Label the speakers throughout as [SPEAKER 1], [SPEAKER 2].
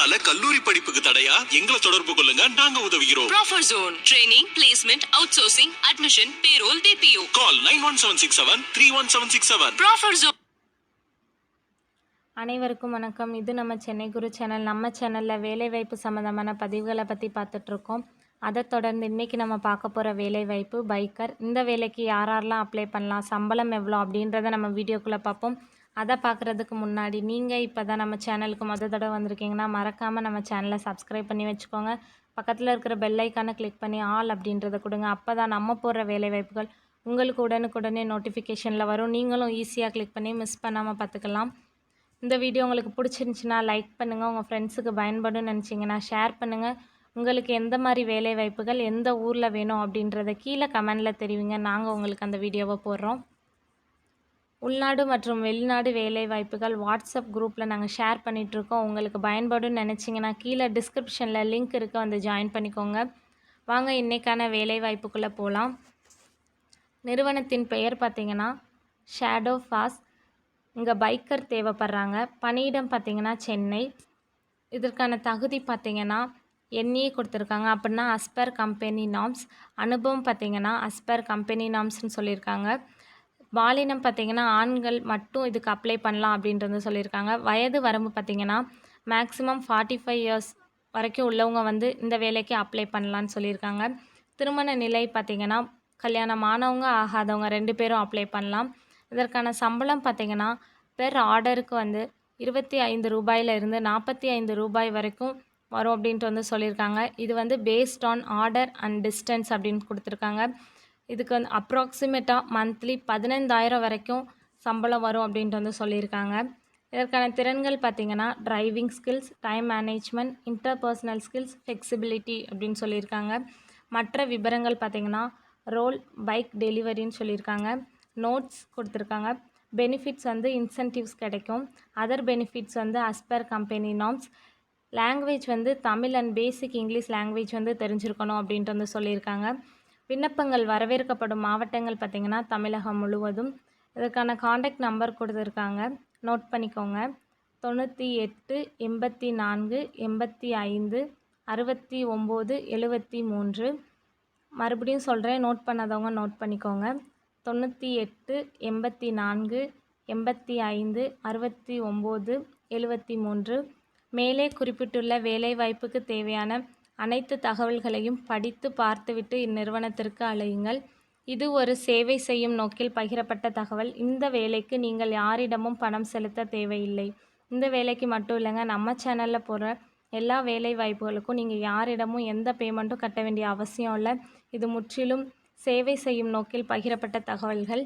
[SPEAKER 1] அரசாங்கத்தால கல்லூரி படிப்புக்கு தடையா? எங்களை தொடர்பு கொள்ளுங்க, நாங்க உதவுகிறோம்.
[SPEAKER 2] Proffer Zone. Training, placement, outsourcing, admission, payroll, BPO.
[SPEAKER 1] Call 91767 31767.
[SPEAKER 2] Proffer Zone.
[SPEAKER 3] அனைவருக்கும் வணக்கம். இது நம்ம சென்னை குரு சேனல். நம்ம சேனலில் வேலைவாய்ப்பு சம்மந்தமான பதிவுகளை பற்றி பார்த்துட்ருக்கோம். அதை தொடர்ந்து இன்றைக்கி நம்ம பார்க்க போகிற வேலைவாய்ப்பு பைக்கர். இந்த வேலைக்கு யாரெல்லாம் அப்ளை பண்ணலாம், சம்பளம் எவ்வளோ அப்படின்றத நம்ம வீடியோக்குள்ளே பார்ப்போம். அதை பார்க்குறதுக்கு முன்னாடி நீங்கள் இப்போ தான் நம்ம சேனலுக்கு மொதல் தடவை வந்திருக்கீங்கன்னா மறக்காமல் நம்ம சேனலை சப்ஸ்கிரைப் பண்ணி வச்சுக்கோங்க. பக்கத்தில் இருக்கிற பெல் ஐக்கானை கிளிக் பண்ணி ஆல் அப்படின்றத கொடுங்க. அப்போ தான் நம்ம போடுற வேலைவாய்ப்புகள் உங்களுக்கு உடனுக்குடனே நோட்டிஃபிகேஷனில் வரும். நீங்களும் ஈஸியாக கிளிக் பண்ணி மிஸ் பண்ணாமல் பார்த்துக்கலாம். இந்த வீடியோ உங்களுக்கு பிடிச்சிருந்துச்சின்னா லைக் பண்ணுங்கள். உங்கள் ஃப்ரெண்ட்ஸுக்கு பயன்படும் நினச்சிங்கன்னா ஷேர் பண்ணுங்கள். உங்களுக்கு எந்த மாதிரி வேலைவாய்ப்புகள் எந்த ஊரில் வேணும் அப்படின்றத கீழே கமெண்டில் தெரிவிங்க. நாங்கள் உங்களுக்கு அந்த வீடியோவை போடுறோம். உள்நாடு மற்றும் வெளிநாடு வேலைவாய்ப்புகள் வாட்ஸ்அப் குரூப்பில் நாங்கள் ஷேர் பண்ணிகிட்ருக்கோம். உங்களுக்கு பயன்படும் நினச்சிங்கன்னா கீழே டிஸ்கிரிப்ஷனில் லிங்க் இருக்குது, வந்து ஜாயின் பண்ணிக்கோங்க. வாங்க இன்றைக்கான வேலைவாய்ப்புக்குள்ளே போகலாம். நிறுவனத்தின் பெயர் பார்த்திங்கன்னா ஷேடோ ஃபாஸ்ட். இங்கே பைக்கர் தேவைப்படுறாங்க. பணியிடம் பார்த்திங்கன்னா சென்னை. இதற்கான தகுதி பார்த்திங்கன்னா NA கொடுத்துருக்காங்க, அப்படின்னா அஸ்பர் கம்பெனி நார்ம்ஸ். அனுபவம் பார்த்திங்கன்னா அஸ்பர் கம்பெனி நார்ம்ஸ்னு சொல்லியிருக்காங்க. பாலினம் பார்த்திங்கன்னா ஆண்கள் மட்டும் இதுக்கு அப்ளை பண்ணலாம் அப்படின்றது சொல்லியிருக்காங்க. வயது வரம்பு பார்த்திங்கன்னா மேக்ஸிமம் 45 இயர்ஸ் வரைக்கும் உள்ளவங்க வந்து இந்த வேலைக்கு அப்ளை பண்ணலான்னு சொல்லியிருக்காங்க. திருமண நிலை பார்த்திங்கன்னா கல்யாணம் ஆனவங்க ஆகாதவங்க 2 பேரும் அப்ளை பண்ணலாம். இதற்கான சம்பளம் பார்த்திங்கன்னா பெர் ஆர்டருக்கு வந்து 25 ரூபாயிலிருந்து 45 ரூபாய் வரைக்கும் வரும் அப்படின்ட்டு வந்து சொல்லியிருக்காங்க. இது வந்து based on order and distance அப்படின்னு கொடுத்துருக்காங்க. இதுக்கு வந்து அப்ராக்சிமேட்டாக மந்த்லி 15,000 வரைக்கும் சம்பளம் வரும் அப்படின்ட்டு வந்து சொல்லியிருக்காங்க. இதற்கான திறன்கள் பார்த்திங்கன்னா driving skills, time management, interpersonal skills, flexibility அப்படின்னு சொல்லியிருக்காங்க. மற்ற விவரங்கள் பார்த்திங்கன்னா ரோல் பைக் டெலிவரின்னு சொல்லியிருக்காங்க. நோட்ஸ் கொடுத்துருக்காங்க. பெனிஃபிட்ஸ் வந்து இன்சென்டிவ்ஸ் கிடைக்கும். அதர் பெனிஃபிட்ஸ் வந்து அஸ்பர் கம்பெனி நார்ம்ஸ். லாங்குவேஜ் வந்து Tamil and basic English language வந்து தெரிஞ்சிருக்கணும் அப்படின்ட்டு வந்து சொல்லியிருக்காங்க. விண்ணப்பங்கள் வரவேற்கப்படும் மாவட்டங்கள் பார்த்திங்கன்னா தமிழகம் முழுவதும். இதற்கான காண்டாக்ட் நம்பர் கொடுத்துருக்காங்க, நோட் பண்ணிக்கோங்க. 98 84 85 69 73. மறுபடியும் சொல்கிறேன், நோட் பண்ணாதவங்க நோட் பண்ணிக்கோங்க. 98 84 85 69 73. மேலே குறிப்பிட்டுள்ள வேலைவாய்ப்புக்கு தேவையான அனைத்து தகவல்களையும் படித்து பார்த்துவிட்டு இந்நிறுவனத்திற்கு அழையுங்கள். இது ஒரு சேவை செய்யும் நோக்கில் பகிரப்பட்ட தகவல். இந்த வேலைக்கு நீங்கள் யாரிடமும் பணம் செலுத்த தேவையில்லை. இந்த வேலைக்கு மட்டும் இல்லைங்க, நம்ம சேனலில் போகிற எல்லா வேலை வாய்ப்புகளுக்கும் நீங்கள் யாரிடமும் எந்த பேமெண்ட்டும் கட்ட வேண்டிய அவசியம் இல்லை. இது முற்றிலும் சேவை செய்யும் நோக்கில் பகிரப்பட்ட தகவல்கள்.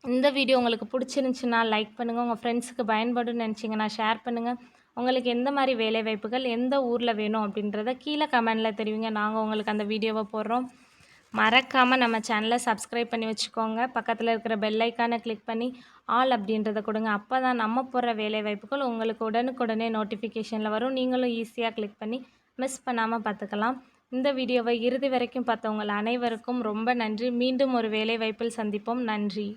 [SPEAKER 3] இந்த வீடியோ உங்களுக்கு பிடிச்சிருந்துச்சின்னா லைக் பண்ணுங்கள். உங்கள் ஃப்ரெண்ட்ஸுக்கு பயன்படும் நினச்சிங்கன்னா ஷேர் பண்ணுங்கள். உங்களுக்கு எந்த மாதிரி வேலைவாய்ப்புகள் எந்த ஊரில் வேணும் அப்படின்றத கீழே கமெண்டில் தெரிவிங்க. நாங்கள் உங்களுக்கு அந்த வீடியோவை போடுறோம். மறக்காமல் நம்ம சேனலை சப்ஸ்கிரைப் பண்ணி வச்சுக்கோங்க. பக்கத்தில் இருக்கிற பெல் ஐக்கானை கிளிக் பண்ணி ஆல் அப்படின்றத கொடுங்க. அப்போ தான் நம்ம போடுற வேலைவாய்ப்புகள் உங்களுக்கு உடனுக்குடனே நோட்டிஃபிகேஷனில் வரும். நீங்களும் ஈஸியாக கிளிக் பண்ணி மிஸ் பண்ணாமல் பார்த்துக்கலாம். இந்த வீடியோவை இறுதி வரைக்கும் பார்த்தவங்கள் அனைவருக்கும் ரொம்ப நன்றி. மீண்டும் ஒரு வேலைவாய்ப்பில் சந்திப்போம். நன்றி.